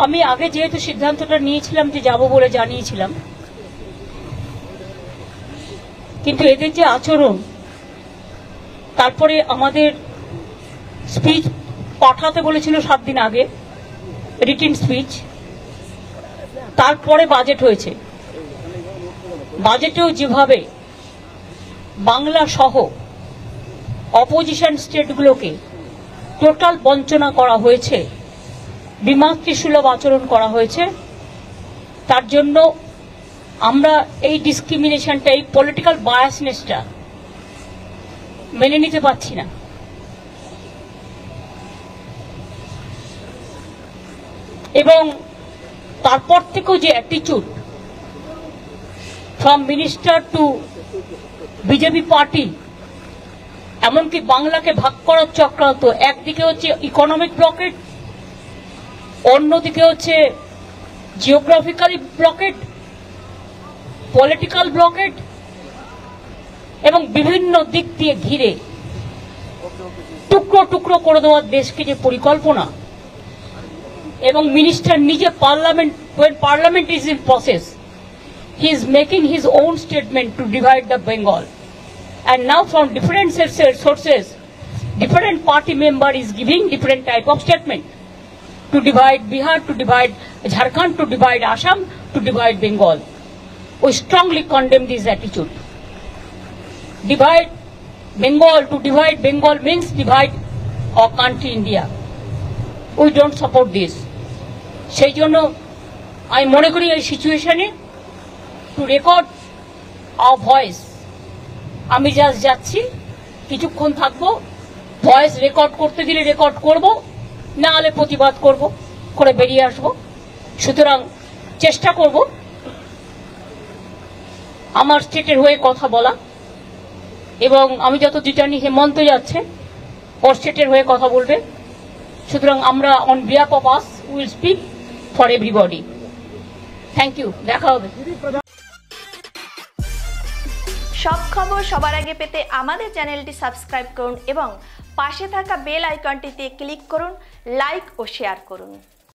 আমি আগে যেহেতু সিদ্ধান্তটা নিয়েছিলাম যে যাব বলে জানিয়েছিলাম, কিন্তু এদের যে আচরণ, তারপরে আমাদের স্পিচ পাঠাতে বলেছিল 7 দিন আগে, রিটেন স্পিচ, তারপরে বাজেট হয়েছে। বাজেটেও যেভাবে বাংলা সহ অপোজিশন স্টেটগুলোকে টোটাল বঞ্চনা করা হয়েছে, বিমাতৃসুলভ আচরণ করা হয়েছে, তার জন্য আমরা এই ডিসক্রিমিনেশনটা, এই পলিটিক্যাল বায়াসনেসটা মেনে নিতে পারছি না। এবং তারপর থেকেও যে attitude from minister two BJP party, এমনকি বাংলাকে ভাগ করার চক্রান্ত, একদিকে হচ্ছে ইকোনমিক ব্লকেট, অন্যদিকে হচ্ছে জিওগ্রাফিক্যালি ব্লকেট, পলিটিক্যাল ব্লকেট, এবং বিভিন্ন দিক দিয়ে ঘিরে টুকরো টুকরো করে দেওয়ার দেশকে যে পরিকল্পনা, এবং মিনিস্টার নিজে parliament is in process, he is making his own statement to divide the Bengal, and now from different sources different party member is giving different type of statement to divide Bihar, to divide Jharkhand, to divide Assam, to divide Bengal. We strongly condemn this attitude. Divide Bengal, to divide Bengal means divide our country India. We don't support this. সেই জন্য আমি মনে করি এই সিচুয়েশনে two record hour voice, আমি just যাচ্ছি, কিছুক্ষণ থাকবো, ভয়েস রেকর্ড করতে দিলে রেকর্ড করব, না হলে প্রতিবাদ করব, করে বেরিয়ে আসব। সুতরাং চেষ্টা করব আমার স্টেটের হয়ে কথা বলা, এবং আমি যত জানি হেমন্ত যাচ্ছে, ওর স্টেটের হয়ে কথা বলবে। সুতরাং আমরা on behalf of us will speak for everybody. Thank you, দেখা হবে। সব খবর সবার আগে পেতে আমাদের চ্যানেলটি সাবস্ক্রাইব করুন এবং পাশে থাকা বেল আইকনটিতে ক্লিক করুন, লাইক ও শেয়ার করুন।